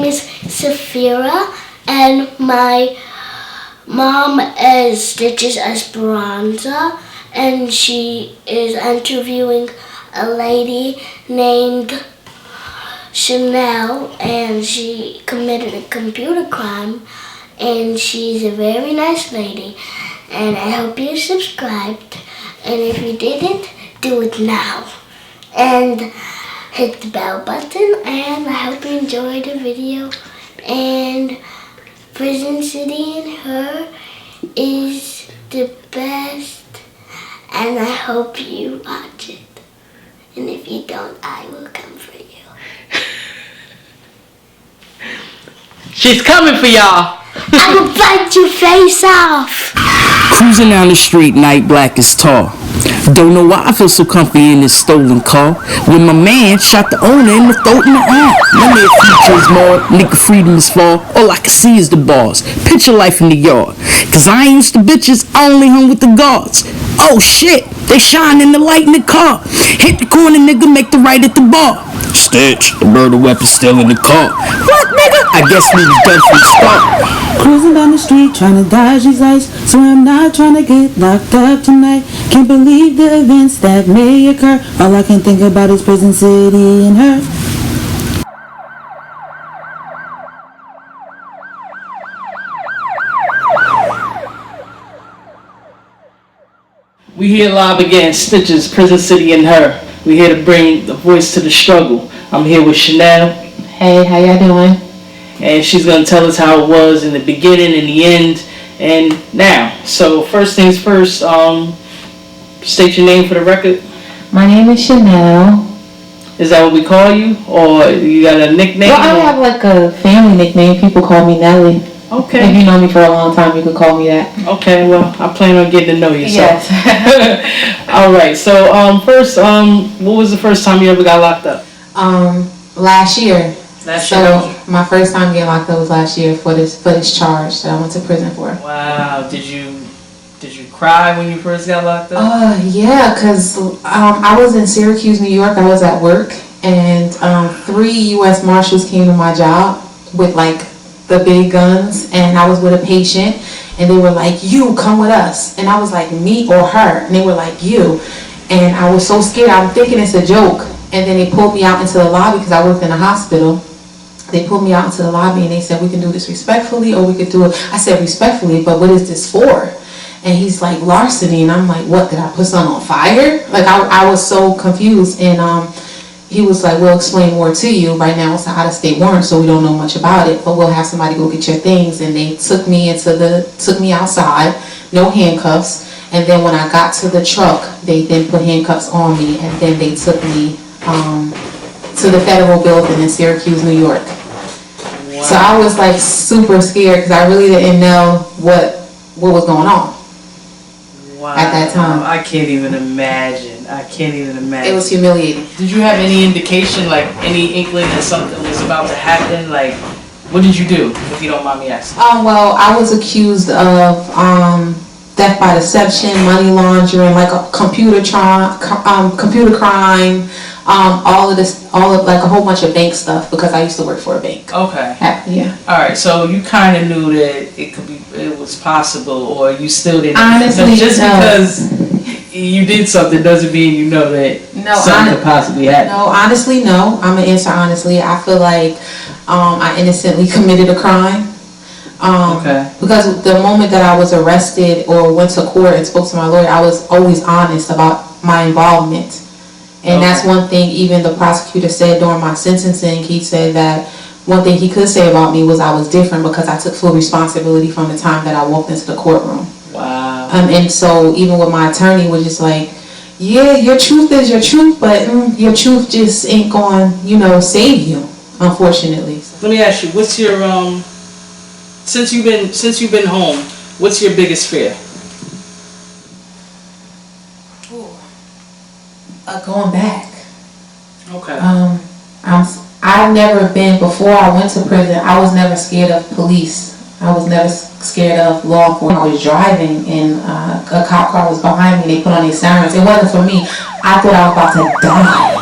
is Safira, and my mom is Stitches Esperanza, and she is interviewing a lady named Chanel, and she committed a computer crime, and she's a very nice lady, and I hope you subscribed, and if you didn't, do it now, and hit the bell button, and I hope you enjoyed the video, and Prison City and Her is the best, and I hope you watch it, and if you don't, I will come for you. She's coming for y'all. I will bite your face off. Cruising down the street, night black is tall. Don't know why I feel so comfy in this stolen car. When my man shot the owner in the throat and the arm. None of their features more, nigga freedom is fall. All I can see is the bars. Picture life in the yard. Cause I ain't used to bitches, I only hung with the guards. Oh shit, they shining the light in the car. Hit the corner, nigga, make the right at the bar. Stitch, the murder weapon still in the car. What, nigga? I guess we was done from the start. Cruising down the street, trying to dodge these lights. So I'm not trying to get locked up tonight. Can't believe the events that may occur. All I can think about is Prison City and Her. We here live again, Stitches, Prison City and Her. We here to bring the voice to the struggle. I'm here with Chanel. Hey, how y'all doing? And she's going to tell us how it was in the beginning, in the end, and now. So first things first, state your name for the record. My name is Chanel. Is that what we call you? Or you got a nickname? Well, I have like a family nickname. People call me Nelly. Okay. If you know me for a long time, you could call me that. Okay, well, I plan on getting to know you. So. Yes. All right, so first, what was the first time you ever got locked up? Last year. Last So year? my first time getting locked up was last year for this charge that I went to prison for. Wow, did you cry when you first got locked up? Yeah, cause I was in Syracuse, New York. I was at work, and 3 U.S. Marshals came to my job with like the big guns, and I was with a patient, and they were like, "You come with us," and I was like, "Me or her?" And they were like, "You," and I was so scared. I'm thinking it's a joke, and then they pulled me out into the lobby because I worked in a hospital. They pulled me out into the lobby and they said, "We can do this respectfully, or we could do it." I said, "Respectfully, but what is this for?" And he's like, "Larceny," and I'm like, "What? Did I put something on fire?" Like I was so confused, and he was like, "We'll explain more to you. Right now it's an out-of-state warrant, so we don't know much about it, but we'll have somebody go get your things." And they took me outside, no handcuffs. And then when I got to the truck, they then put handcuffs on me, and then they took me to the federal building in Syracuse, New York. Wow. So I was like super scared because I really didn't know what was going on. Wow. At that time. I can't even imagine. It was humiliating. Did you have any indication, like any inkling that something was about to happen? Like, what did you do, if you don't mind me asking? Well, I was accused of theft by deception, money laundering, like a computer crime, all of like a whole bunch of bank stuff because I used to work for a bank. Okay. Yeah. All right. So you kind of knew that it was possible, or you still didn't. Honestly, just no. because you did something doesn't mean you know that something could possibly happen. No, honestly, no. I'm gonna answer honestly. I feel like I innocently committed a crime. Okay. Because the moment that I was arrested or went to court and spoke to my lawyer, I was always honest about my involvement. And that's one thing even the prosecutor said during my sentencing. He said that one thing he could say about me was I was different because I took full responsibility from the time that I walked into the courtroom. Wow. And so even with my attorney was just like, yeah, your truth is your truth, but your truth just ain't going, save you, unfortunately. Let me ask you, what's your since you've been home, what's your biggest fear? Going back. Okay. I've never been, before I went to prison, I was never scared of police. I was never scared of law enforcement. I was driving and a cop car was behind me. They put on these sirens. It wasn't for me. I thought I was about to die.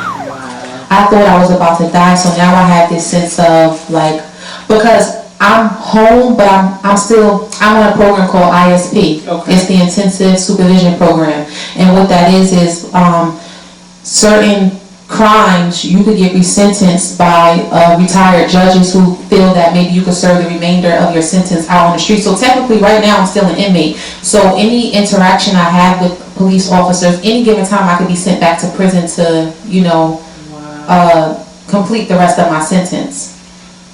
I thought I was about to die. So now I have this sense of like, because I'm home, but I'm on a program called ISP. Okay. It's the Intensive Supervision Program, and what that is certain crimes you could get resentenced by retired judges who feel that maybe you could serve the remainder of your sentence out on the street. So technically, right now I'm still an inmate. So any interaction I have with police officers, any given time I could be sent back to prison to, complete the rest of my sentence.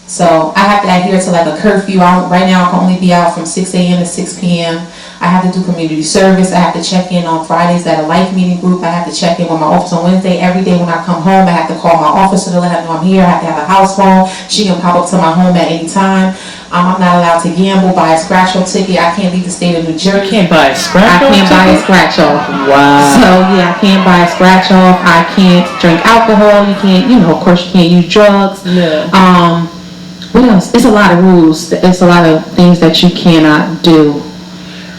So I have to adhere to like a curfew. Right now I can only be out from 6 a.m. to 6 p.m. I have to do community service. I have to check in on Fridays at a life meeting group. I have to check in with my office on Wednesday. Every day when I come home, I have to call my officer to let her know I'm here. I have to have a house phone. She can pop up to my home at any time. I'm not allowed to gamble, buy a scratch-off ticket. I can't leave the state of New Jersey. You can't buy a scratch-off I can't buy a scratch-off. Wow. So yeah, I can't buy a scratch-off. I can't drink alcohol. You can't, of course you can't use drugs. Yeah. What else? It's a lot of rules. It's a lot of things that you cannot do.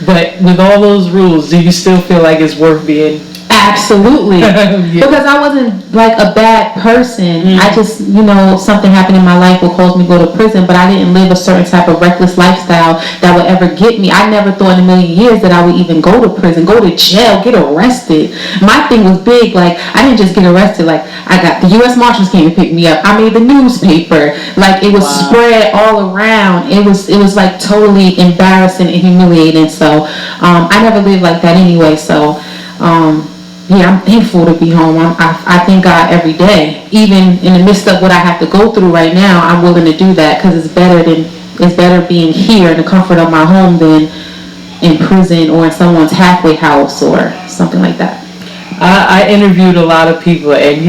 But with all those rules, do you still feel like it's worth being? Absolutely. Yeah. Because I wasn't like a bad person. I just, something happened in my life would cause me to go to prison, but I didn't live a certain type of reckless lifestyle that would ever get me. I never thought in a million years that I would even go to prison, go to jail, get arrested. My thing was big. Like, I didn't just get arrested. Like, I got the U.S. Marshals came and picked me up. I made the newspaper. Like, it was spread all around. It was like totally embarrassing and humiliating. So, I never lived like that anyway. So, yeah, I'm thankful to be home. I thank God every day. Even in the midst of what I have to go through right now, I'm willing to do that because it's better being here in the comfort of my home than in prison or in someone's halfway house or something like that. I interviewed a lot of people, and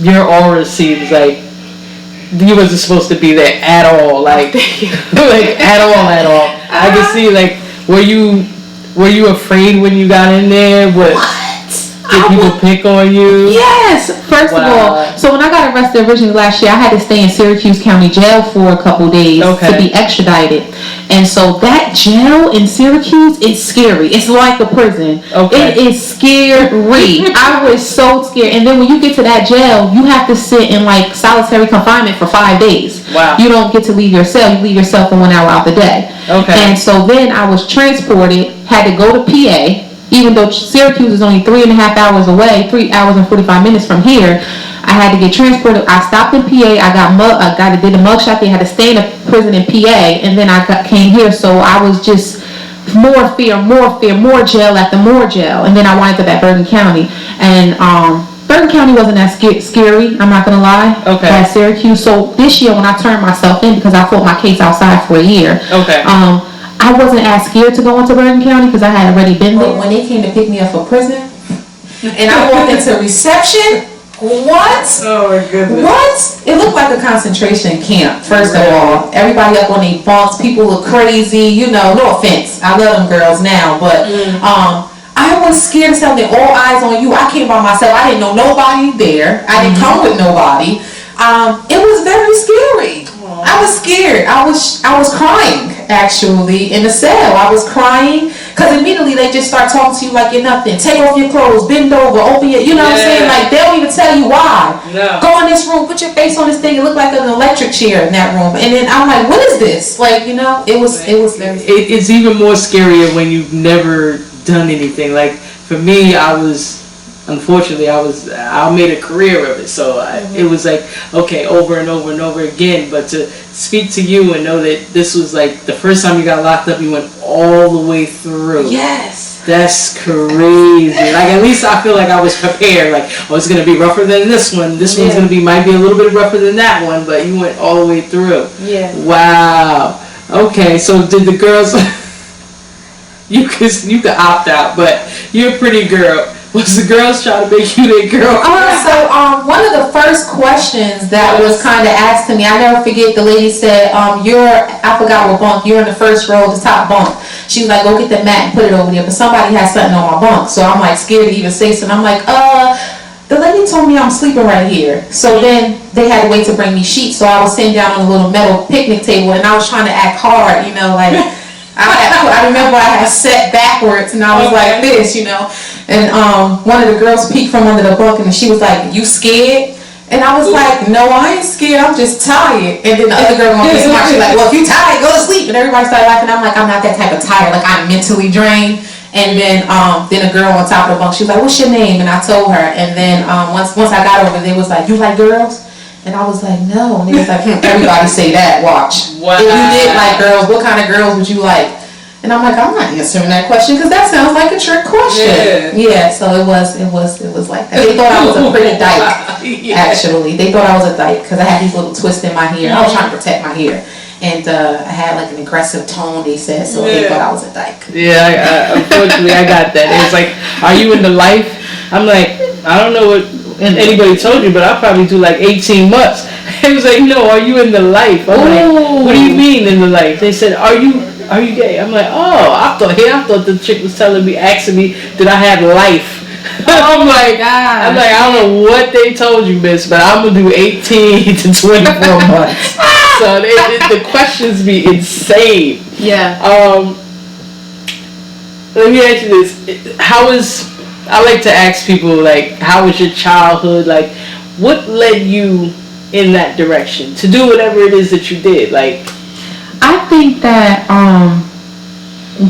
your aura seems like you wasn't supposed to be there at all. Like, like at all. I can see, like, were you afraid when you got in there? Did people pick on you? Yes. First of all, so when I got arrested originally last year, I had to stay in Syracuse County Jail for a couple days to be extradited. And so that jail in Syracuse is scary. It's like a prison. It is scary. I was so scared. And then when you get to that jail, you have to sit in like solitary confinement for 5 days. Wow. You don't get to leave your cell. You leave your cell for 1 hour out the day. And so then I was transported, had to go to PA. Even though Syracuse is only 3.5 hours away, 3 hours and 45 minutes from here, I had to get transported. I stopped in PA. I did a mugshot there. I had to stay in a prison in PA, and then I came here. So I was just more fear, more jail after more jail, and then I wound up at Bergen County. And Bergen County wasn't that scary. I'm not gonna lie. At Syracuse. So this year when I turned myself in because I fought my case outside for a year. I wasn't as scared to go into Bergen County because I had already been there. But when they came to pick me up for prison, and I walked into reception, what? Oh my goodness. What? It looked like a concentration camp, first of all. Everybody up on their bunks, people look crazy, no offense. I love them girls now, but I was scared to tell them all eyes on you. I came by myself. I didn't know nobody there. I didn't come with nobody. It was very scary. I was scared. I was crying actually in the cell. I was crying because immediately they just start talking to you like you're nothing. Take off your clothes, bend over, open your, what I'm saying? Like they don't even tell you why. No. Go in this room, put your face on this thing. It looked like an electric chair in that room. And then I'm like, what is this? Like, it was very scary. It's even more scarier when you've never done anything. Like for me, unfortunately, I made a career of it, so it was like, okay, over and over and over again, but to speak to you and know that this was like, the first time you got locked up, you went all the way through. Yes. That's crazy. Like, at least I feel like I was prepared, like, oh, it's going to be rougher than this one, this one's going to might be a little bit rougher than that one, but you went all the way through. Yeah. Wow. Okay, so did the girls, you could opt out, but you're a pretty girl. Was the girls trying to make you their girl? One of the first questions that was kind of asked to me, I never forget, the lady said, I forgot what bunk, you're in the first row, the top bunk. She was like, go get the mat and put it over there, but somebody has something on my bunk. So I'm like scared to even say something. I'm like, the lady told me I'm sleeping right here. So then they had to wait to bring me sheets. So I was sitting down on a little metal picnic table and I was trying to act hard, like I remember I had sat backwards and I was like this, And one of the girls peeked from under the bunk and she was like, you scared? And I was like, no, I ain't scared. I'm just tired. And then the other girl gonna be smart. She's like, well, if you tired, go to sleep. And everybody started laughing. I'm like, I'm not that type of tired. Like, I'm mentally drained. And then a girl on top of the bunk, she was like, what's your name? And I told her. And then once I got over, they was like, you like girls? And I was like, no. And they was like, everybody say that. Watch. Wow. If you did like girls, what kind of girls would you like? And I'm like, I'm not answering that question because that sounds like a trick question. Yeah. So it was like that. They thought I was a pretty dyke. Actually, they thought I was a dyke because I had these little twists in my hair. I was trying to protect my hair, and I had like an aggressive tone. They said so. They thought I was a dyke. Yeah. Unfortunately, I got that. It was like, are you in the life? I'm like, I don't know what anybody told you, but I'll probably do like 18 months. It was like, no, are you in the life? I'm like, what do you mean in the life? They said, are you gay? I'm like, oh, I thought the chick was asking me, did I have life? Oh my God. I'm like, I don't know what they told you, miss, but I'm gonna do 18 to 24 months. So the questions be insane. Yeah. Let me ask you this: I like to ask people, like, how was your childhood? Like, what led you in that direction to do whatever it is that you did? Like, I think that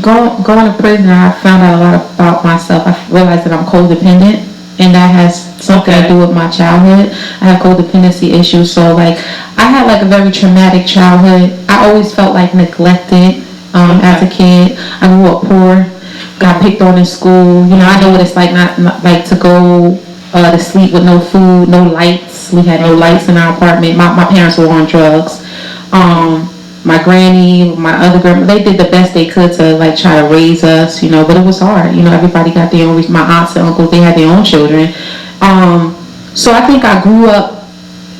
going to prison, I found out a lot about myself. I realized that I'm codependent, and that has something to do with my childhood. I have codependency issues, so like I had like a very traumatic childhood. I always felt like neglected as a kid. I grew up poor, got picked on in school. You know, I know what it's like not like to go to sleep with no food, no lights. We had no lights in our apartment. My parents were on drugs. My granny, my other grandma, they did the best they could to like try to raise us, you know, but it was hard. You know, everybody got their own, my aunts and uncles, they had their own children. So I think I grew up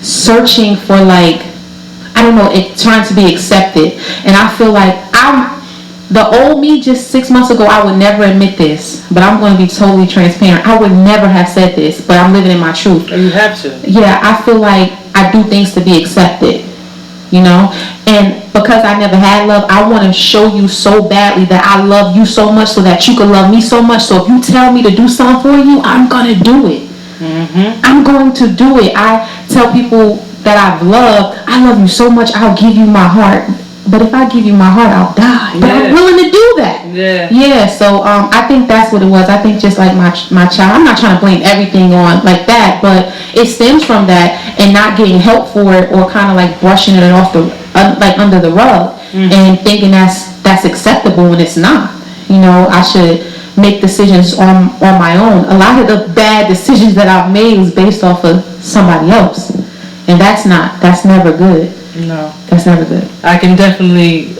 searching for like, I don't know, trying to be accepted. And I feel like the old me just 6 months ago, I would never admit this, but I'm going to be totally transparent. I would never have said this, but I'm living in my truth. You have to. Yeah, I feel like I do things to be accepted. You know, and because I never had love, I want to show you so badly that I love you so much so that you can love me so much. So if you tell me to do something for you, I'm going to do it. Mm-hmm. I'm going to do it. I tell people that I've loved, I love you so much, I'll give you my heart. But if I give you my heart, I'll die. But I'm willing to do that. Yeah. So I think that's what it was. I think just like my child, I'm not trying to blame everything on like that, but it stems from that and not getting help for it, or kind of like brushing it off like under the rug, and thinking that's acceptable when it's not. You know, I should make decisions on my own. A lot of the bad decisions that I've made was based off of somebody else, and that's never good. No. That's never good. I can definitely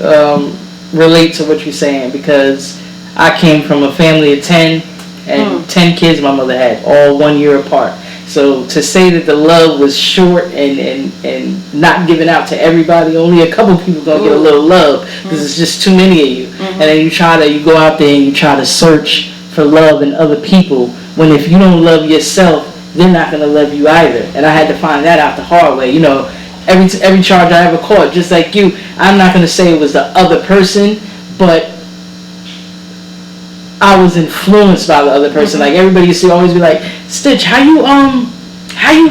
relate to what you're saying, because I came from a family of 10, and 10 kids my mother had, all 1 year apart. So to say that the love was short and not given out to everybody, only a couple people gonna get a little love, because it's just too many of you. And then you go out there and you try to search for love in other people, when if you don't love yourself, they're not gonna love you either. And I had to find that out the hard way. You know, every charge I ever caught, just like you, I'm not going to say it was the other person, but I was influenced by the other person. Like, everybody used to always be like, Stitch, how you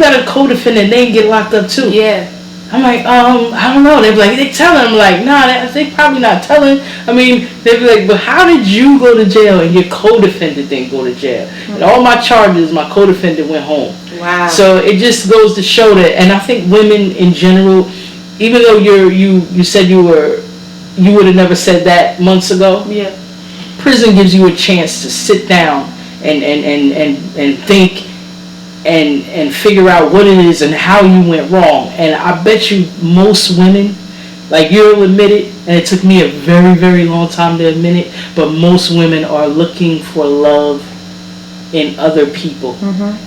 got a co-defendant, they get locked up too? Yeah. I'm like, I don't know. They'd be like, they telling. I'm like, nah, they probably not telling. I mean, they'd be like, but how did you go to jail and your co-defendant didn't go to jail? And all my charges, my co-defendant went home. Wow. So it just goes to show that, and I think women in general, even though you said you would have never said that months ago. Yeah. Prison gives you a chance to sit down and think and figure out what it is and how you went wrong. And I bet you most women, like, you'll admit it, and it took me a very, very long time to admit it, but most women are looking for love in other people.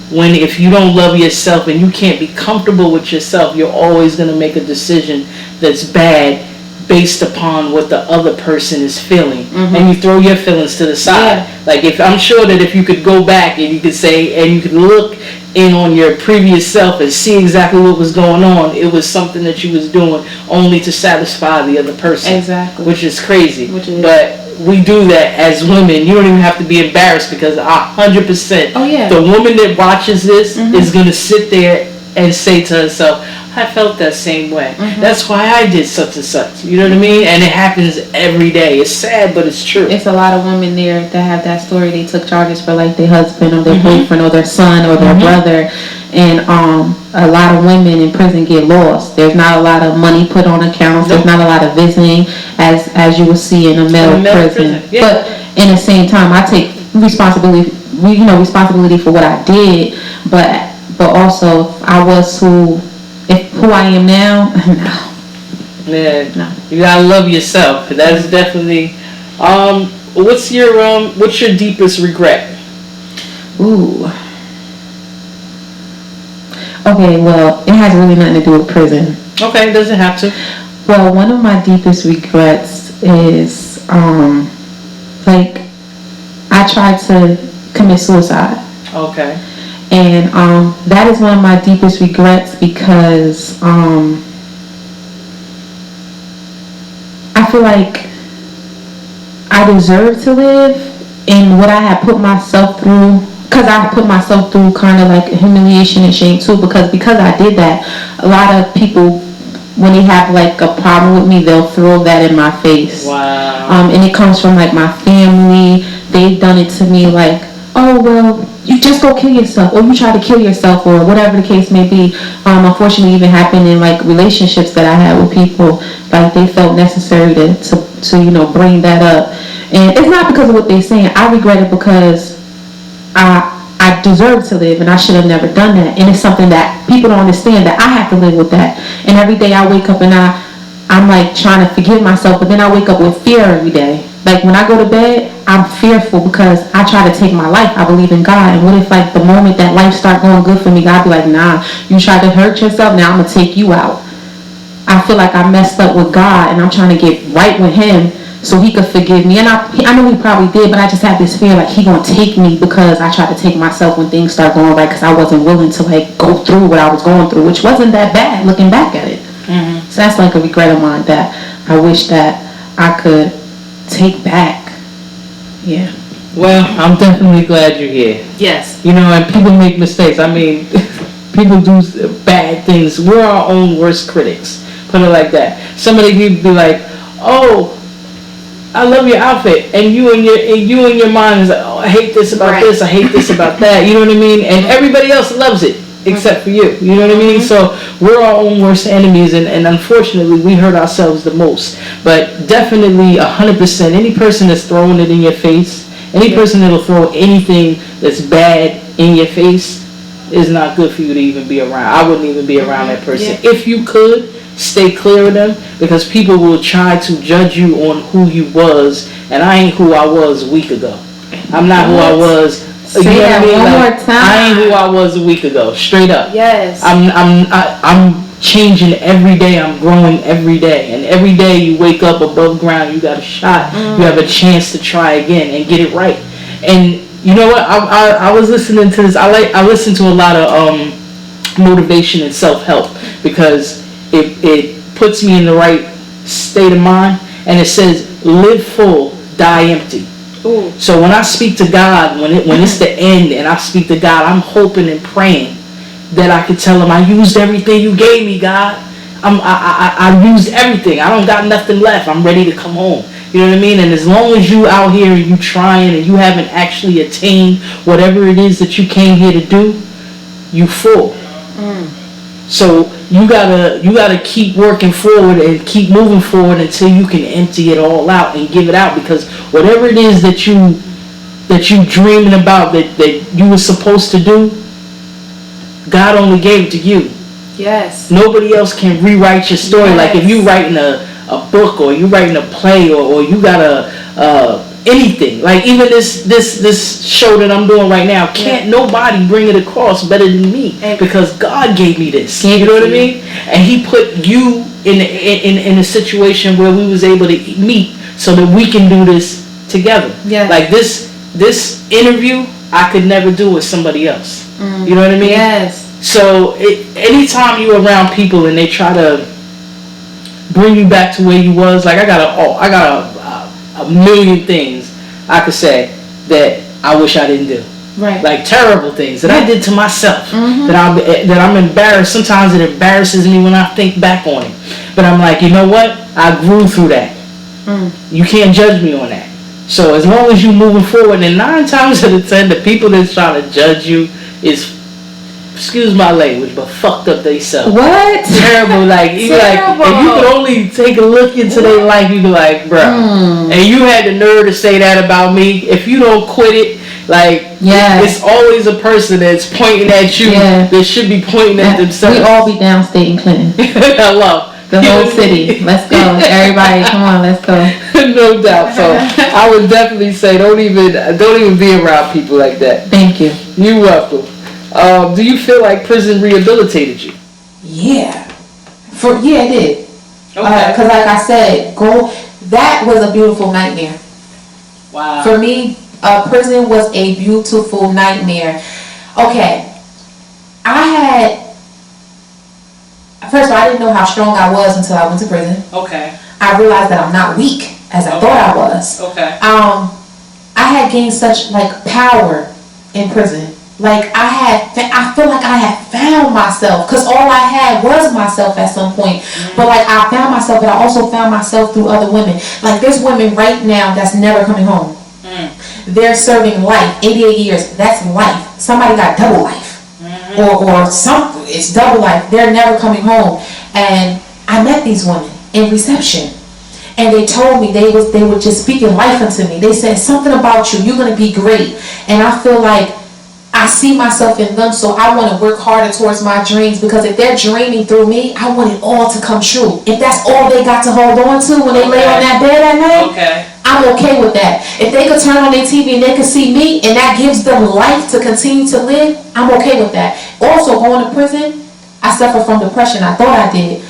When if you don't love yourself and you can't be comfortable with yourself, you're always going to make a decision that's bad based upon what the other person is feeling, and you throw your feelings to the side. Like, if I'm sure that if you could go back and you could say, and you could look in on your previous self and see exactly what was going on, it was something that you was doing only to satisfy the other person. Exactly. Which is crazy. But we do that as women. You don't even have to be embarrassed, because 100%, the woman that watches this is going to sit there and say to herself, I felt that same way. That's why I did such and such. You know what I mean? And it happens every day. It's sad, but it's true. It's a lot of women there that have that story. They took charges for like their husband or their boyfriend or their son or their brother. And a lot of women in prison get lost. There's not a lot of money put on accounts. There's not a lot of visiting as you will see in a male prison. Yeah. But in the same time, I take responsibility for what I did. But also, I was who I am now. No. Man, you gotta love yourself. That is definitely. What's your deepest regret? Ooh. Okay, well, it has really nothing to do with prison. Okay, doesn't have to. Well, one of my deepest regrets is, like, I tried to commit suicide. Okay. And that is one of my deepest regrets because I feel like I deserve to live, and what I had put myself through, because I put myself through kind of like humiliation and shame too, because I did that. A lot of people, when they have like a problem with me, they'll throw that in my face. Wow. And it comes from like my family. They've done it to me like, oh well, you just go kill yourself, or you try to kill yourself, or whatever the case may be. Unfortunately, even happened in like relationships that I had with people. Like they felt necessary to bring that up, and it's not because of what they're saying. I regret it because I deserve to live, and I should have never done that. And it's something that people don't understand, that I have to live with that. And every day I wake up and I'm like trying to forgive myself, but then I wake up with fear every day. Like when I go to bed, I'm fearful because I try to take my life. I believe in God. And what if like the moment that life start going good for me, God be like, nah, you tried to hurt yourself, now I'm going to take you out. I feel like I messed up with God, and I'm trying to get right with him so he could forgive me. And I know he probably did, but I just have this fear like he going to take me because I tried to take myself when things start going right, because I wasn't willing to like go through what I was going through, which wasn't that bad looking back at it. So that's like a regret of mine that I wish that I could take back. Yeah. Well, I'm definitely glad you're here. Yes. You know, and people make mistakes. I mean, people do bad things. We're our own worst critics. Put it like that. Somebody could be like, "Oh, I love your outfit," and you in your mind is like, "Oh, I hate this about this. I hate this about that." You know what I mean? And everybody else loves it except for you. You know what I mean? So we're our own worst enemies, and unfortunately, we hurt ourselves the most. But definitely, 100%, any person that's throwing it in your face, any person that'll throw anything that's bad in your face, is not good for you to even be around. I wouldn't even be around that person. If you could, stay clear of them, because people will try to judge you on who you was, and I ain't who I was a week ago. I'm not who I was. Say that one more time. I ain't who I was a week ago. Straight up. Yes. I'm changing every day. I'm growing every day, and every day you wake up above ground, you got a shot. You have a chance to try again and get it right. And you know what? I was listening to this. I listen to a lot of motivation and self-help, because it puts me in the right state of mind, and it says live full, die empty. Ooh. So when I speak to God, when it's the end and I speak to God, I'm hoping and praying that I could tell him, I used everything you gave me, God. I used everything. I don't got nothing left. I'm ready to come home. You know what I mean? And as long as you out here and you trying and you haven't actually attained whatever it is that you came here to do, you full. So you gotta keep working forward and keep moving forward until you can empty it all out and give it out, because whatever it is that you dreaming about that you were supposed to do, God only gave it to you. Yes. Nobody else can rewrite your story. Yes. Like if you writing a book, or you writing a play, or you got anything, like even this show that I'm doing right now, can't nobody bring it across better than me, because God gave me this. You know what I mean? And he put you in a situation where we was able to meet so that we can do this together. Yeah. Like this interview I could never do with somebody else. You know what I mean? Yes. So anytime you're around people and they try to bring you back to where you was, like I got a million things I could say that I wish I didn't do. Right. Like terrible things that I did to myself. That I'm embarrassed. Sometimes it embarrasses me when I think back on it. But I'm like, you know what? I grew through that. You can't judge me on that. So as long as you're moving forward, and 9 times out of 10, the people that's trying to judge you is, excuse my language, but fucked up they self. What? Terrible. Like, you like, if you could only take a look into their life, you'd be like, bro. And you had the nerve to say that about me. If you don't quit it, like, it's always a person that's pointing at you that should be pointing at themselves. We all be downstate in Clinton. Hello. The whole city. Let's go. Everybody, come on, let's go. No doubt. So I would definitely say don't even be around people like that. Thank you. You're welcome. Do you feel like prison rehabilitated you? Yeah. It did. Okay. Because like I said, that was a beautiful nightmare. Wow. For me, prison was a beautiful nightmare. Okay. First of all, I didn't know how strong I was until I went to prison. Okay. I realized that I'm not weak as I thought I was. Okay. I had gained such like power in prison. Like I feel like I had found myself, because all I had was myself at some point. But like I found myself, but I also found myself through other women. Like there's women right now that's never coming home. They're serving life, 88 years. That's life. Somebody got double life. Or something. It's double life. They're never coming home. And I met these women in reception, and they told me they were just speaking life into me. They said something about you. You're gonna be great. And I feel like I see myself in them, so I want to work harder towards my dreams, because if they're dreaming through me, I want it all to come true. If that's all they got to hold on to when they lay on that bed at night, I'm okay with that. If they could turn on their TV and they could see me, and that gives them life to continue to live, I'm okay with that. Also, going to prison, I suffer from depression. I thought I did.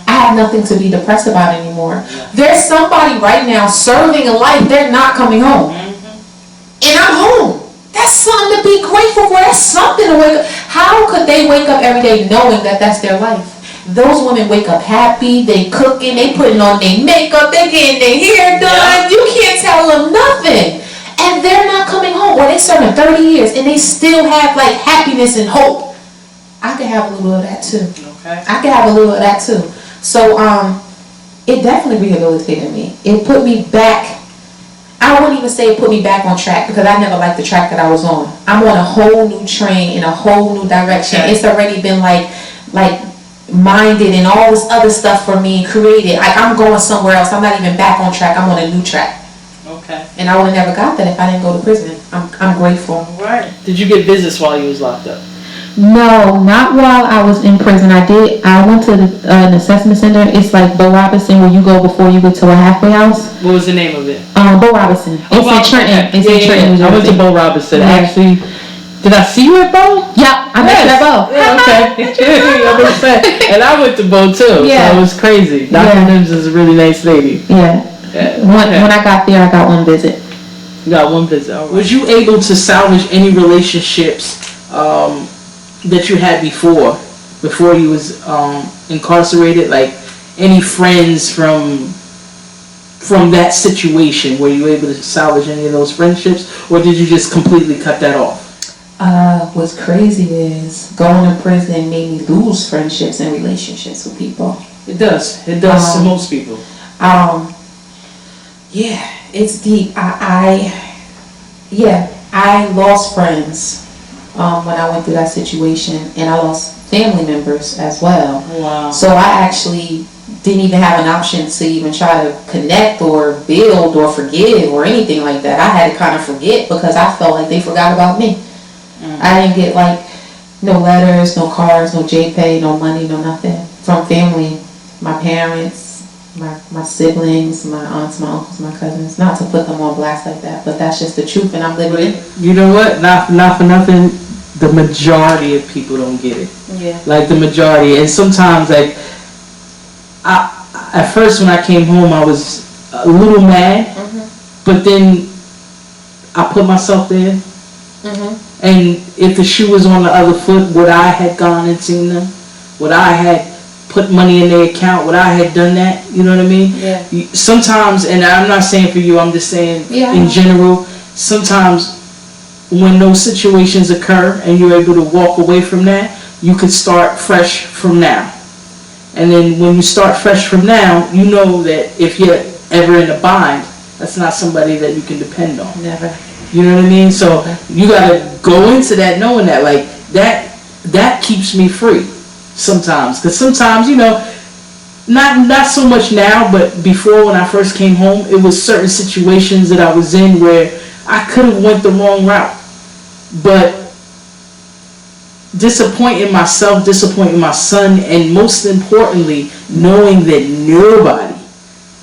I have nothing to be depressed about anymore. There's somebody right now serving a life, they're not coming home. And I'm home. That's something to be grateful for. That's something to wake up. How could they wake up every day knowing that that's their life? Those women wake up happy, they cooking, they putting on their makeup, they getting their hair done. You can't tell them nothing. And they're not coming home. Well, they serving 30 years and they still have like happiness and hope. I could have a little of that too. Okay. I could have a little of that too. So it definitely rehabilitated me. It put me back. I wouldn't even say it put me back on track, because I never liked the track that I was on. I'm on a whole new train in a whole new direction. It's already been like minded and all this other stuff for me and created. I'm going somewhere else. I'm not even back on track. I'm on a new track. Okay. And I would have never got that if I didn't go to prison. I'm grateful. Right. Did you get visits while you was locked up? No, not while I was in prison. I went to an assessment center. It's like Bo Robinson, where you go before you get to a halfway house. What was the name of it? Bo Robinson. It's in Trenton. It's in Trenton. I went to Bo Robinson. Actually, did I see you at Bo? Yeah, I met you at Bo. Yeah, okay. And I went to Bo too. Yeah. So it was crazy. Dr. Nims is a really nice lady. Yeah. When I got there, I got one visit. You got one visit. All right. Was you able to salvage any relationships that you had before you was incarcerated? Like any friends from that situation? Were you able to salvage any of those friendships, or did you just completely cut that off? What's crazy is going to prison made me lose friendships and relationships with people. It does to most people. Yeah, it's deep. I lost friends when I went through that situation, and I lost family members as well. Wow. So I actually didn't even have an option to even try to connect or build or forgive or anything like that. I had to kind of forget, because I felt like they forgot about me. I didn't get like no letters, no cards, no JPay, no money, no nothing from family, my parents, my siblings, my aunts, my uncles, my cousins. Not to put them on blast like that, but that's just the truth, and I'm living it. You know what? Not for nothing. The majority of people don't get it. Yeah. Like the majority, and sometimes like at first when I came home, I was a little mad, but then I put myself there. And if the shoe was on the other foot, would I had gone and seen them? Would I had put money in their account? Would I had done that? You know what I mean? Yeah. Sometimes, and I'm not saying for you, I'm just saying in general, sometimes when those situations occur and you're able to walk away from that, you could start fresh from now. And then when you start fresh from now, you know that if you're ever in a bind, that's not somebody that you can depend on. Never. You know what I mean? So you gotta go into that knowing that, like, that keeps me free sometimes. Because sometimes, not so much now, but before, when I first came home, it was certain situations that I was in where I could have went the wrong route. But disappointing myself, disappointing my son, and most importantly, knowing that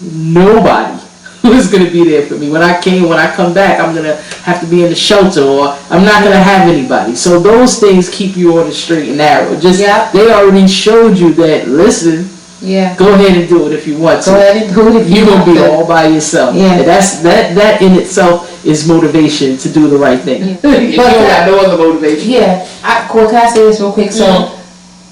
nobody who's going to be there for me. When I come back, I'm going to have to be in the shelter, or I'm not going to have anybody. So those things keep you on the straight and narrow. They already showed you that, listen, go ahead and do it if you want to. Go ahead and do it if you You're want to. going to be all by yourself. Yeah. And that in itself is motivation to do the right thing. Yeah. If you don't have no other motivation. Yeah. Can I say this real quick? So,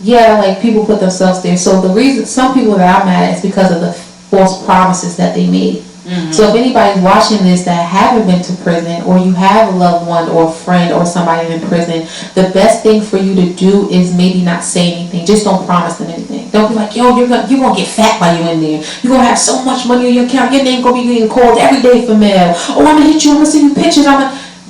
like, people put themselves there. So the reason, some people that I'm mad at is because of the false promises that they made. So if anybody's watching this that haven't been to prison, or you have a loved one or a friend or somebody in prison, the best thing for you to do is maybe not say anything. Just don't promise them anything. Don't be like, yo, you're gonna get fat while you're in there. You're gonna have so much money in your account. Your name gonna be getting called every day for mail. Oh, I'm gonna hit you. I'm gonna send you pictures.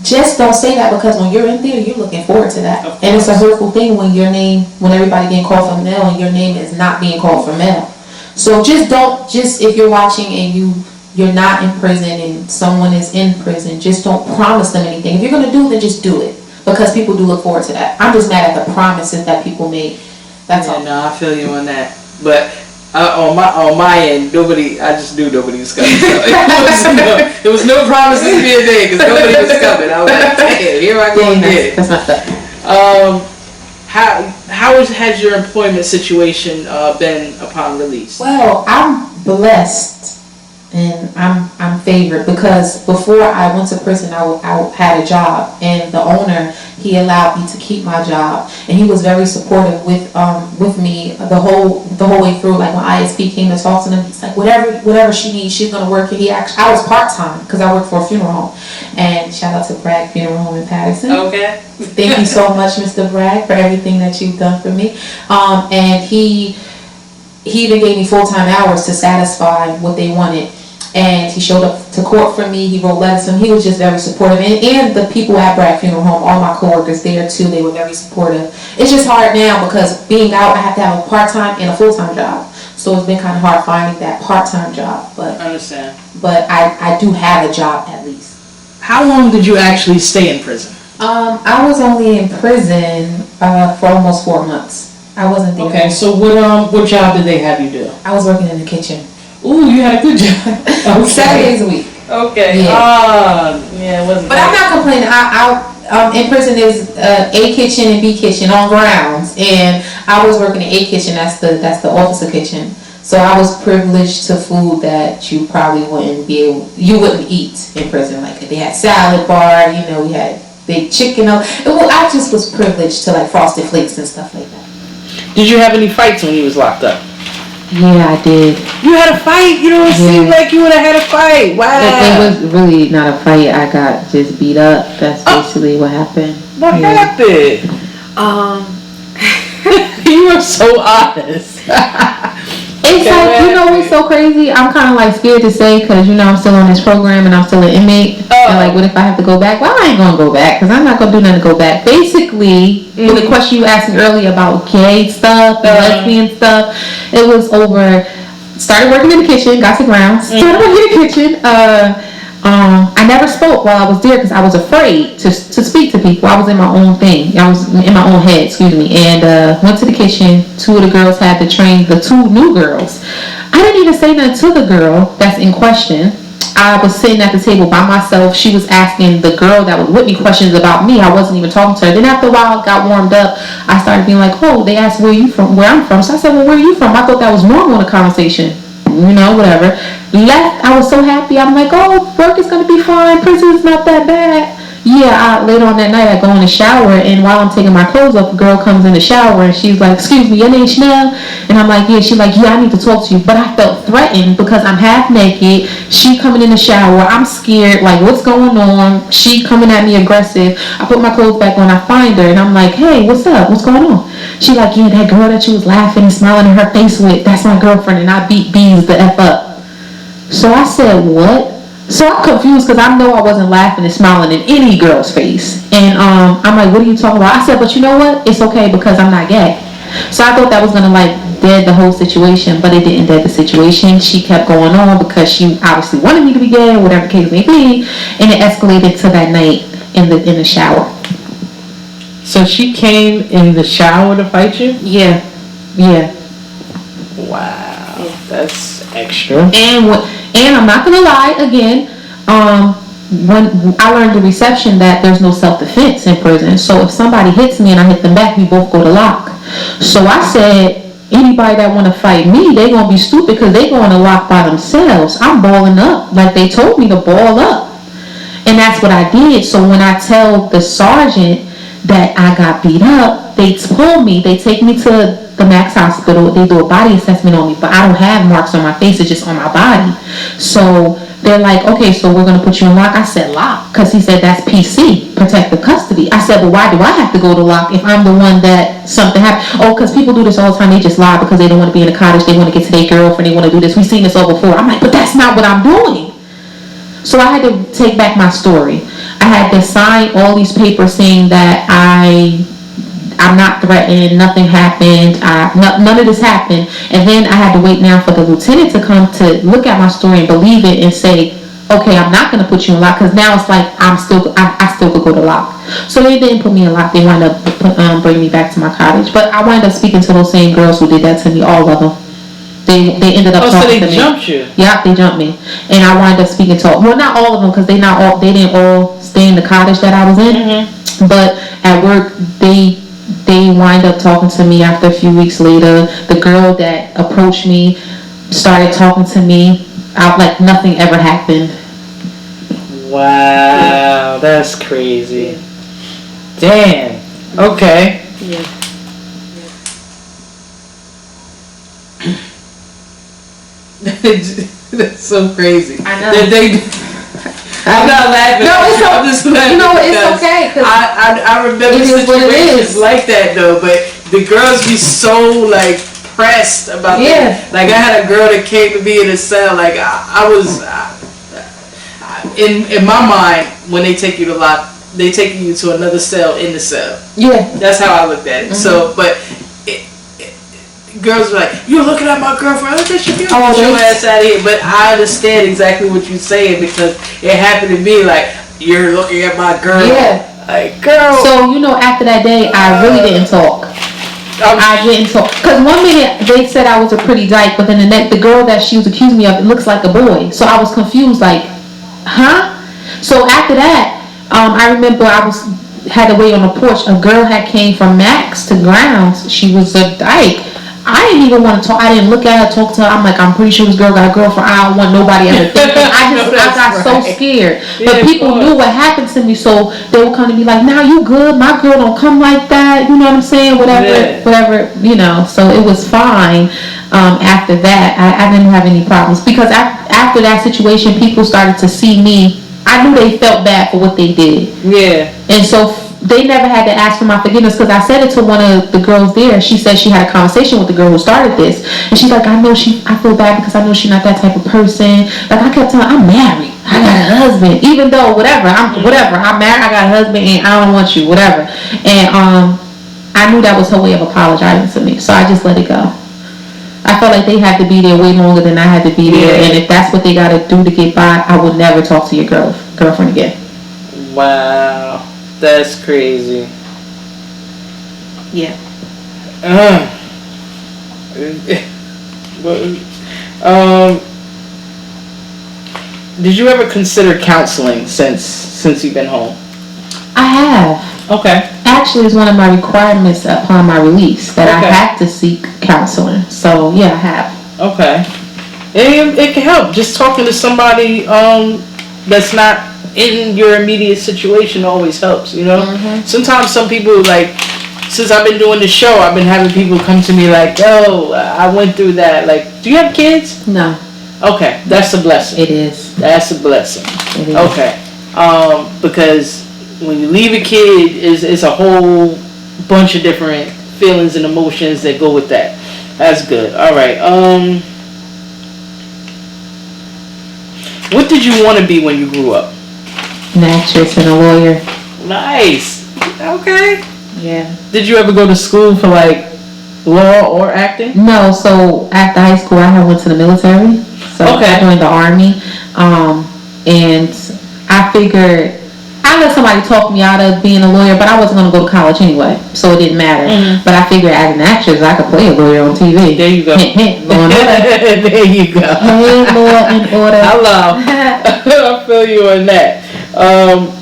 Just don't say that, because when you're in there, you're looking forward to that. And it's a hurtful thing when everybody getting called for mail and your name is not being called for mail. So if you're watching and you're not in prison and someone is in prison, just don't promise them anything. If you're going to do it, then just do it. Because people do look forward to that. I'm just mad at the promises that people made. That's all. No, I feel you on that. But on my end, I just knew nobody was coming. So there was no promises to be a day, because nobody was coming. I was like, hey, here I go again. That's not that. How has your employment situation been upon release? Well, I'm blessed. And I'm favored, because before I went to prison, I had a job, and the owner, he allowed me to keep my job, and he was very supportive with me the whole way through. Like when ISP came to talk to them, he's like, whatever she needs, she's gonna work. And I was part-time because I worked for a funeral home, and shout out to Bragg Funeral Home in Patterson. Okay. Thank you so much, Mr. Bragg, for everything that you've done for me. And he even gave me full-time hours to satisfy what they wanted. And he showed up to court for me. He wrote letters to him. He was just very supportive. And the people at Bragg Funeral Home, all my coworkers there too, they were very supportive. It's just hard now, because being out, I have to have a part-time and a full-time job. So it's been kind of hard finding that part-time job. But I understand. But I do have a job at least. How long did you actually stay in prison? I was only in prison for almost 4 months. I wasn't there. Okay, so what job did they have you do? I was working in the kitchen. Ooh, you had a good job. Okay. 7 days a week. Okay. Yeah. It wasn't. But I'm not complaining. In prison there's A kitchen and B kitchen on grounds, and I was working in A kitchen. That's the officer kitchen. So I was privileged to food that you probably wouldn't eat in prison. Like they had salad bar, we had big chicken. I just was privileged to like Frosted Flakes and stuff like that. Did you have any fights when you was locked up? Yeah, I did. You had a fight? You don't seem like you would have had a fight. Wow. It was really not a fight. I got just beat up. That's basically what happened. What happened? You were so honest. It's like, what's so crazy? I'm kind of like scared to say, because, I'm still on this program and I'm still an inmate. And like, what if I have to go back? Well, I ain't going to go back, because I'm not going to do nothing to go back. Basically, with the question you asked me earlier about gay stuff and lesbian stuff, it was over. Started working in the kitchen, got to grounds. Started working in the kitchen. I never spoke while I was there, because I was afraid to speak to people. I was in my own thing. I was in my own head, and went to the kitchen. 2 of the girls had to train the 2 new girls. I didn't even say nothing to the girl that's in question. I was sitting at the table by myself. She was asking the girl that was with me questions about me. I wasn't even talking to her. Then after a while, it got warmed up. I started being like, they asked where you from, where I'm from. So I said, well, where are you from? I thought that was normal in a conversation. Whatever. Left, I was so happy. I'm like, work is going to be fine. Prison is not that bad. Yeah, later on that night I go in the shower, and while I'm taking my clothes off, a girl comes in the shower and she's like, "Excuse me, your name's Chanel?" And I'm like, "Yeah." She's like, "Yeah, I need to talk to you." But I felt threatened because I'm half naked. She coming in the shower. I'm scared. Like, what's going on? She coming at me aggressive. I put my clothes back on. I find her and I'm like, "Hey, what's up? What's going on?" She like, "Yeah, that girl that you was laughing and smiling in her face with, that's my girlfriend, and I beat bees the F up." So I said, "What?" So I'm confused because I know I wasn't laughing and smiling in any girl's face. And I'm like, "What are you talking about?" I said, "But you know what? It's okay because I'm not gay." So I thought that was going to like dead the whole situation, but it didn't dead the situation. She kept going on because she obviously wanted me to be gay or whatever the case may be. And it escalated to that night in the shower. So she came in the shower to fight you? Yeah. Yeah. Wow. Yeah. That's extra. And I'm not gonna lie again. When I learned the reception that there's no self-defense in prison, so if somebody hits me and I hit them back, we both go to lock. So I said, anybody that want to fight me, they gonna be stupid because they going to lock by themselves. I'm balling up like they told me to ball up, and that's what I did. So when I tell the sergeant that I got beat up, they pull me, they take me to the Max Hospital, they do a body assessment on me, but I don't have marks on my face, it's just on my body. So they're like, "Okay, so we're gonna put you in lock." I said, "Lock?" Because he said that's PC, protective custody. I said, "But why do I have to go to lock if I'm the one that something happened?" "Oh, because people do this all the time, they just lie because they don't want to be in a cottage, they want to get to their girlfriend, they want to do this. We've seen this all before." I'm like, "But that's not what I'm doing." So I had to take back my story. I had to sign all these papers saying that I'm not threatened, nothing happened, none of this happened. And then I had to wait now for the lieutenant to come to look at my story and believe it and say, "Okay, I'm not going to put you in lock," because now it's like I still could go to lock. So they didn't put me in lock. They wound up bringing me back to my cottage. But I wound up speaking to those same girls who did that to me, all of them. They ended up talking to me. So they jumped you? Yeah, they jumped me. And I wound up speaking to, well, not all of them because they didn't all stay in the cottage that I was in. Mm-hmm. But at work, they wind up talking to me after a few weeks later. The girl that approached me started talking to me out like nothing ever happened. Wow, that's crazy. Damn. Okay. Yeah. That's so crazy. I know. I'm not laughing. No, it's I'm just laughing. No, it's okay. I remember situations like that though, but the girls be so like pressed about that. Like I had a girl that came to me in a cell. Like I was in my mind when they take you to lock, they take you to another cell in the cell. Yeah, that's how I looked at it. Mm-hmm. So, but. Girls were like, "You're looking at my girlfriend. Look at your ass out of here." But I understand exactly what you're saying because it happened to me. Like, you're looking at my girl. Yeah. Like, girl. So, after that day, I really didn't talk. I didn't talk. Because one minute they said I was a pretty dyke, but then the girl that she was accusing me of, it looks like a boy. So I was confused, like, huh? So after that, I remember had to wait on the porch. A girl had came from Max to Grounds. She was a dyke. I didn't even want to talk. I didn't look at her, talk to her. I'm like, I'm pretty sure this girl got a girlfriend. I don't want nobody ever thinking. I got so scared. But people knew what happened to me, so they would come to me like, "Now you good? My girl don't come like that." You know what I'm saying? Whatever. So it was fine. After that, I didn't have any problems because after that situation, people started to see me. I knew they felt bad for what they did. Yeah. And so they never had to ask for my forgiveness because I said it to one of the girls there. She said she had a conversation with the girl who started this, and she's like, I feel bad because I know she's not that type of person. Like I kept telling her, I'm married, I got a husband, even though I'm married, I got a husband, and I don't want you, whatever. And I knew that was her way of apologizing to me, so I just let it go. I felt like they had to be there way longer than I had to be there, and if that's what they got to do to get by, I would never talk to your girlfriend again. Wow. That's crazy. Yeah. Did you ever consider counseling since you've been home? I have. Okay. Actually, it's one of my requirements upon my release that I have to seek counseling. So yeah, I have. Okay. It can help. Just talking to somebody that's not in your immediate situation always helps, you know? Sometimes some people, like, since I've been doing the show, I've been having people come to me like, "Oh, I went through that." Like, do you have kids? No. Okay, that's a blessing. It is. That's a blessing. It is. Okay, because when you leave a kid, is a whole bunch of different feelings and emotions that go with that. That's good. All right. What did you want to be when you grew up? An actress and a lawyer. Nice. Okay. Yeah. Did you ever go to school for like law or acting? No, so after high school I went to the military. So I joined the Army. And I figured I let somebody talk me out of being a lawyer, but I wasn't going to go to college anyway, so it didn't matter. But I figured as an actress I could play a lawyer on TV. There you go. Law and order. There you go. Hey, law and order. Hello. I feel you on that.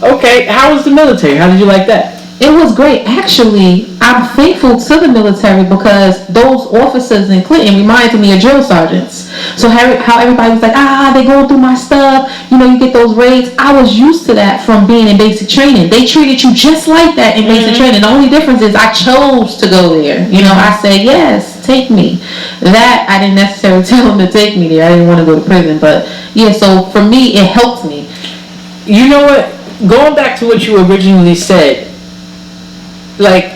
Okay, how was the military? How did you like that? It was great. Actually, I'm thankful to the military because those officers in Clinton reminded me of drill sergeants. So how everybody was like, they going through my stuff. You know, you get those raids. I was used to that from being in basic training. They treated you just like that in basic training. The only difference is I chose to go there. You know, I said, yes, take me. That, I didn't necessarily tell them to take me there. I didn't want to go to prison. But, yeah, so for me, it helped me. You know what? Going back to what you originally said, like,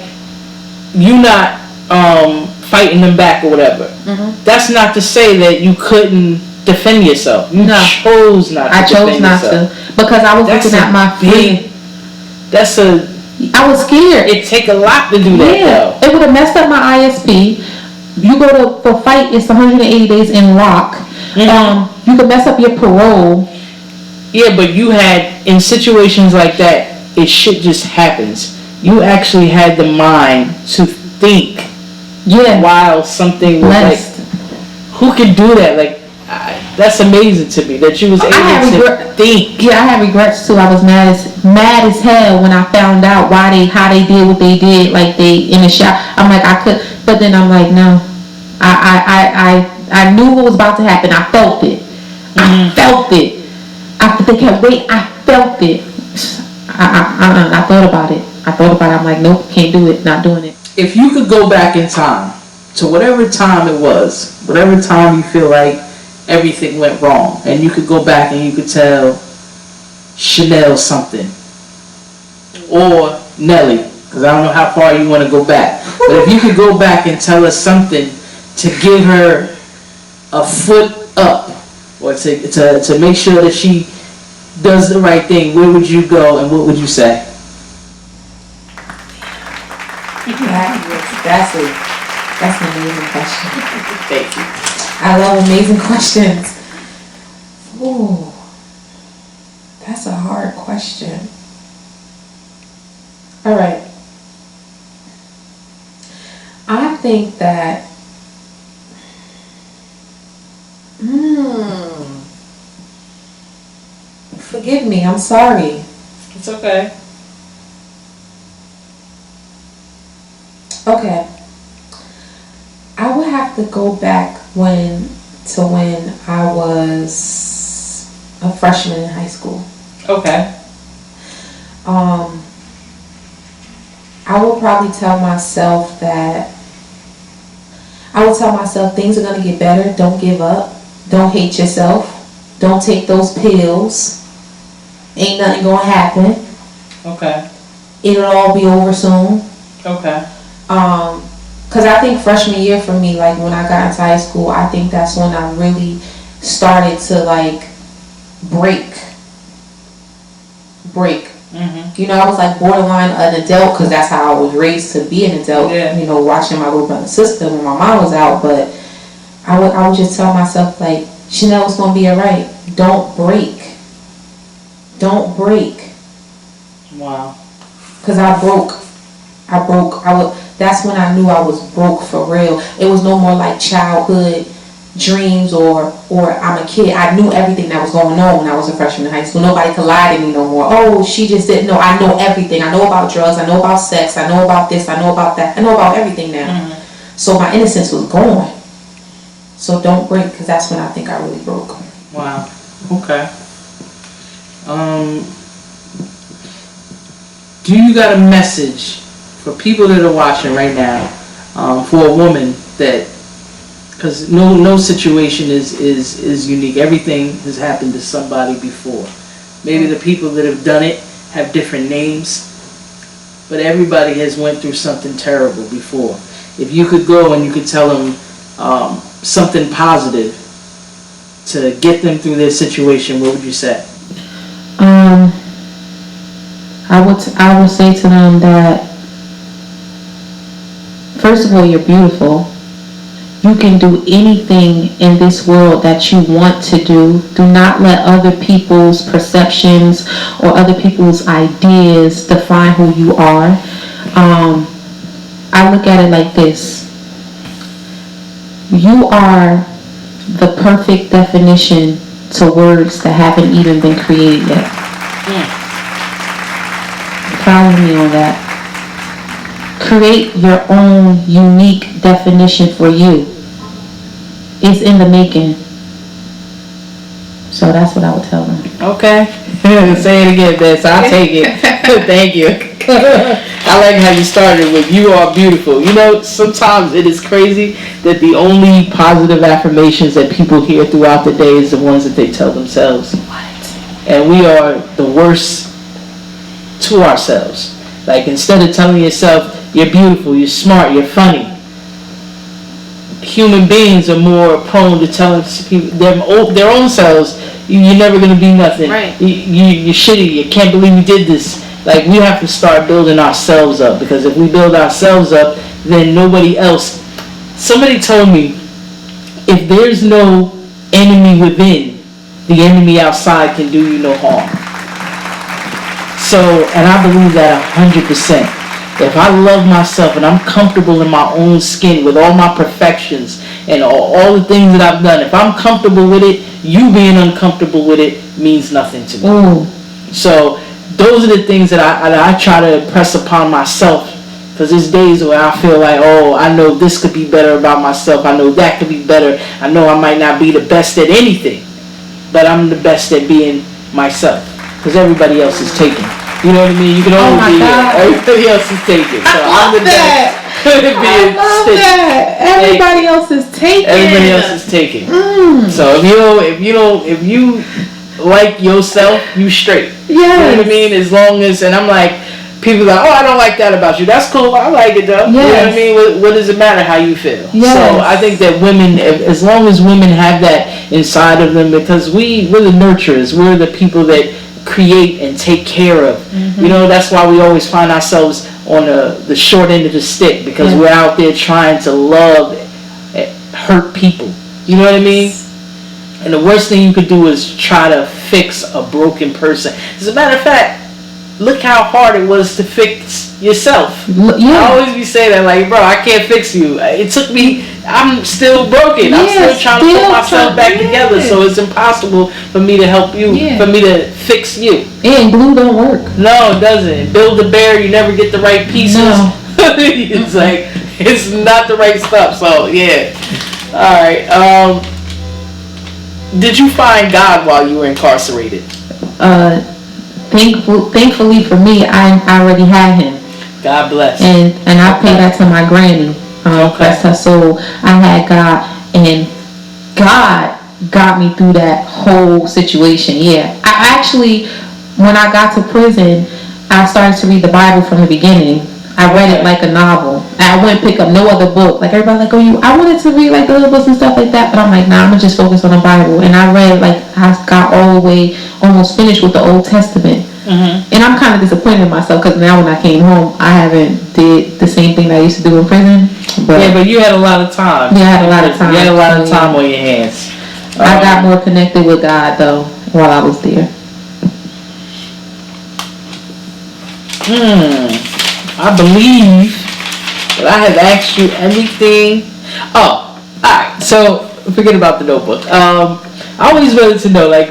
you not fighting them back or whatever. That's not to say that you couldn't defend yourself. You chose not to. I chose not to because I was looking at my friend. I was scared. It take a lot to do that. Yeah, it would have messed up my ISP. You go to for fight, it's 180 days in lock. You could mess up your parole. Yeah, but you had in situations like that, it shit just happens. You actually had the mind to think while something was like, who could do that? Like, that's amazing to me that you was able to think. Yeah, I had regrets too. I was mad as hell when I found out how they did what they did. Like they in the shop. I'm like but then I'm like no. I knew what was about to happen. I felt it. I felt it. After they kept waiting, I felt it. I thought about it. I'm like, nope, can't do it, not doing it. If you could go back in time to whatever time it was, whatever time you feel like everything went wrong, and you could go back and you could tell Chanel something, or Nelly, because I don't know how far you want to go back, but if you could go back and tell us something to give her a foot up, or to make sure that she does the right thing, where would you go and what would you say? That's an amazing question. Thank you. I love amazing questions. Ooh, that's a hard question. All right. I think that forgive me, I'm sorry. It's okay. Okay. I would have to go back when I was a freshman in high school. Okay. I will probably tell myself things are going to get better. Don't give up. Don't hate yourself. Don't take those pills. Ain't nothing going to happen. Okay. It'll all be over soon. Okay. Because I think freshman year for me, like when I got into high school, I think that's when I really started to like break. You know, I was like borderline an adult because that's how I was raised to be an adult. Yeah. You know, watching my little brother and sister when my mom was out. But I would just tell myself like, Chanel, it's gonna be alright. Don't break. Wow. Because I broke. That's when I knew I was broke for real. It was no more like childhood dreams or I'm a kid. I knew everything that was going on when I was a freshman in high school. Nobody could lie to me no more. Oh, she just didn't know. I know everything. I know about drugs. I know about sex. I know about this. I know about that. I know about everything now. So my innocence was gone. So don't break, because that's when I think I really broke. Wow. Okay. Do you got a message for people that are watching right now, for a woman that, because no situation is unique. Everything has happened to somebody before. Maybe the people that have done it have different names, but everybody has went through something terrible before. If you could go and you could tell them something positive to get them through their situation, what would you say? I would say to them that, first of all, you're beautiful. You can do anything in this world that you want to do. Do not let other people's perceptions or other people's ideas define who you are. I look at it like this. You are the perfect definition to words that haven't even been created yet. Follow me on that. Create your own unique definition for you. It's in the making. So that's what I would tell them. Okay. Say it again, Bess. I'll take it. Thank you. I like how you started with "you are beautiful." You know, sometimes it is crazy that the only positive affirmations that people hear throughout the day is the ones that they tell themselves. What? And we are the worst to ourselves. Like, instead of telling yourself you're beautiful, you're smart, you're funny, human beings are more prone to telling people their own selves, you're never going to be nothing. Right. You're shitty. You can't believe you did this. Like, we have to start building ourselves up, because if we build ourselves up, then nobody else. Somebody told me, if there's no enemy within, the enemy outside can do you no harm. So, and I believe that 100%. If I love myself and I'm comfortable in my own skin with all my perfections and all the things that I've done, if I'm comfortable with it, you being uncomfortable with it means nothing to me. Ooh. So those are the things that I try to impress upon myself, because there's days where I feel like, oh, I know this could be better about myself. I know that could be better. I know I might not be the best at anything, but I'm the best at being myself, because everybody else is taken. You know what I mean? You can only be everybody else is taken. So I'm the best at being that. Everybody else is taken. Everybody else is taken. So if you like yourself, you straight. Yes. You know what I mean? As long as, and I'm like, people are like, oh, I don't like that about you. That's cool. I like it though. Yes. You know what I mean? What does it matter how you feel? Yes. So I think that women, as long as women have that inside of them, because we're the nurturers. We're the people that create and take care of. You know, that's why we always find ourselves on the short end of the stick, because we're out there trying to love hurt people. You know what I mean? And the worst thing you could do is try to fix a broken person. As a matter of fact, look how hard it was to fix yourself. I always be saying that, like, bro, I can't fix you. It took me, I'm still broken. I'm still trying to put myself back together. So it's impossible for me to help you, for me to fix you. And glue don't work. No, it doesn't. Build a bear, you never get the right pieces. No. It's like, it's not the right stuff. So, yeah. Alright. Did you find God while you were incarcerated? Thankfully for me, I already had him. God bless. And I pay that to my granny. Bless her soul. I had God, and God got me through that whole situation. Yeah. I actually, when I got to prison, I started to read the Bible from the beginning. I read it like a novel. I wouldn't pick up no other book. Like, everybody like, oh, I wanted to read like the little books and stuff like that, but I'm like, nah, I'm gonna just focus on the Bible. And I read, like, I got all the way, almost finished with the Old Testament. And I'm kind of disappointed in myself, because now when I came home, I haven't did the same thing that I used to do in prison. But you had a lot of time. Yeah, I had a lot of time. You had a lot of time on your hands. I got more connected with God, though, while I was there. I believe that I have asked you everything. Oh, alright. So, forget about the notebook. I always wanted to know, like,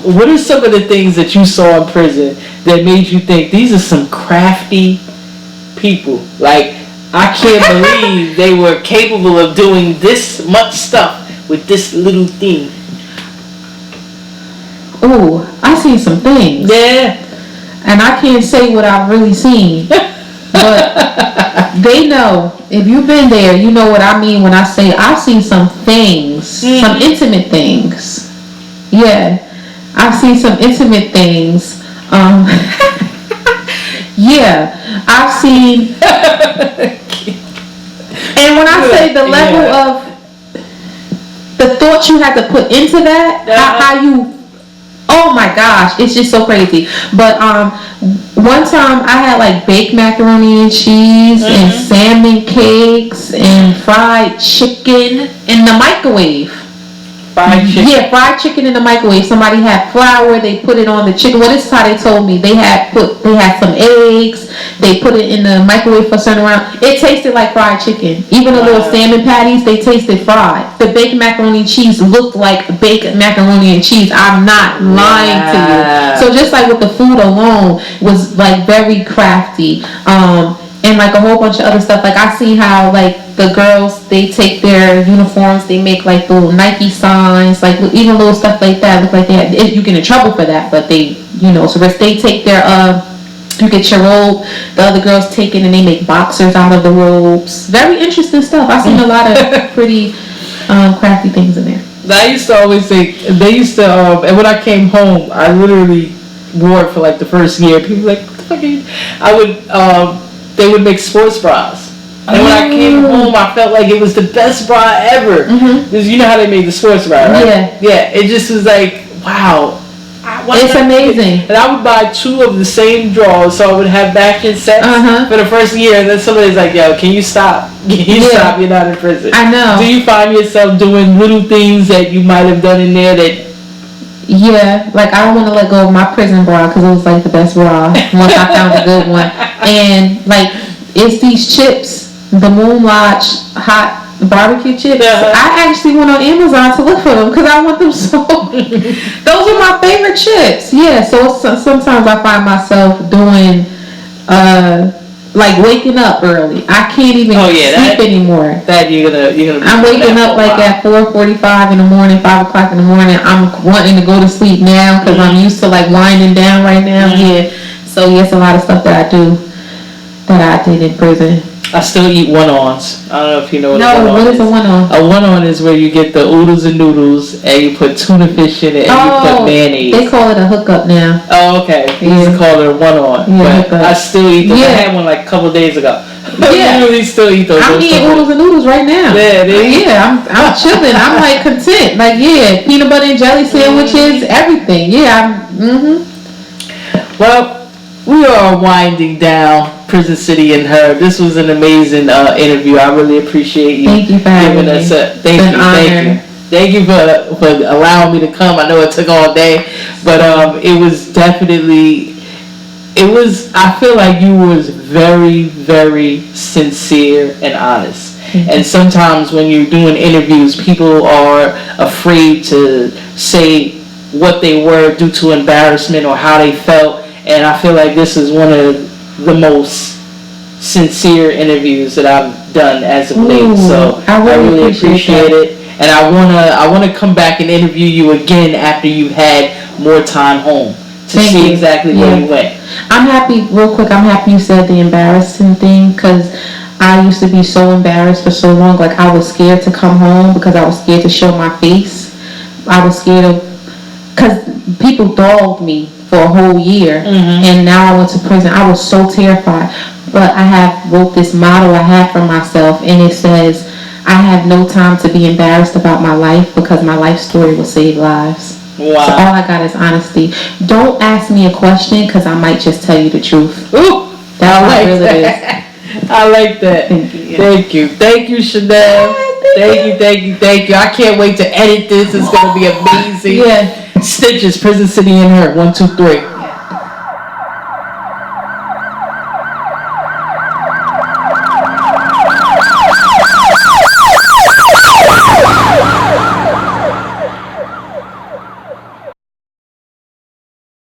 what are some of the things that you saw in prison that made you think these are some crafty people? Like, I can't believe they were capable of doing this much stuff with this little thing. Ooh, I seen some things. Yeah. I and I can't say what I've really seen, but they know. If you've been there, you know what I mean when I say I've seen some things, some intimate things. Yeah, I've seen some intimate things. Yeah, I've seen. And when I say the level of the thought you have to put into that, how you, oh my gosh, it's just so crazy. But one time I had like baked macaroni and cheese and salmon cakes and fried chicken in the microwave. Fried chicken? Yeah, fried chicken in the microwave. Somebody had flour, they put it on the chicken. Well, this is how they told me. They had some eggs, they put it in the microwave for a certain amount. It tasted like fried chicken. Even the little salmon patties, they tasted fried. The baked macaroni and cheese looked like baked macaroni and cheese. I'm not lying to you. So just like with the food alone was like very crafty. And like a whole bunch of other stuff. Like I see how like the girls, they take their uniforms, they make like little Nike signs, like even little stuff like that. Look like they had, you get in trouble for that, but they, you know, so they take their you get your robe, the other girls take it and they make boxers out of the robes. Very interesting stuff. I've seen a lot of pretty crafty things in there. I used to always think, they used to, and when I came home, I literally wore it for like the first year. People were like, what the fuck are you? I would, they would make sports bras. And when I came home, I felt like it was the best bra ever. Because you know how they made the sports bra, right? Yeah. Yeah, it just was like, wow. It's amazing. And I would buy 2 of the same drawers, so I would have matching sets for the first year. And then somebody's like, yo, can you stop? Can you stop? You're not in prison. I know. Do you find yourself doing little things that you might have done in there that... Yeah, like I don't want to let go of my prison bra because it was like the best bra once I found a good one. And like it's these chips, the Moon Lodge hot barbecue chips. I actually went on Amazon to look for them because I want them so. Those are my favorite chips. Yeah, so sometimes I find myself doing like waking up early. I can't even sleep anymore. That you're gonna. I'm waking up like at 4:45 in the morning, 5 o'clock in the morning. I'm wanting to go to sleep now because I'm used to like winding down right now. Yeah. So yes, a lot of stuff that I do that I did in prison. I still eat one-ons. I don't know if you know what a one-on is. No, what is a one-on? A one-on is where you get the oodles and noodles and you put tuna fish in it and you put mayonnaise. They call it a hookup now. Oh, okay. We used to call it a one-on. Yeah, but I still eat those. I had one like a couple of days ago. I literally still eat those. I'm eating oodles and noodles right now. Yeah, I'm chilling. I'm like content. Like peanut butter and jelly sandwiches, everything. Yeah, Well, we are winding down Prison City and Her. This was an amazing interview. I really appreciate you. Thank you for having me. Thank you for allowing me to come. I know it took all day, but it was definitely. I feel like you was very, very sincere and honest. And sometimes when you're doing interviews, people are afraid to say what they were due to embarrassment or how they felt. And I feel like this is one of the most sincere interviews that I've done as of late. So I really appreciate it. And I wanna come back and interview you again after you've had more time home to see exactly where you went. I'm happy, real quick, I'm happy you said the embarrassing thing because I used to be so embarrassed for so long. Like I was scared to come home because I was scared to show my face. I was scared of, because people dogged me for a whole year, and now I went to prison. I was so terrified, but I wrote this motto I have for myself, and it says, I have no time to be embarrassed about my life because my life story will save lives. Wow. So all I got is honesty. Don't ask me a question because I might just tell you the truth. Ooh, that's how real it is. I like that. Thank you, Chanel. Thank you. I can't wait to edit this. It's gonna be amazing. Stitches, Prison City and Her. 1, 2, 3.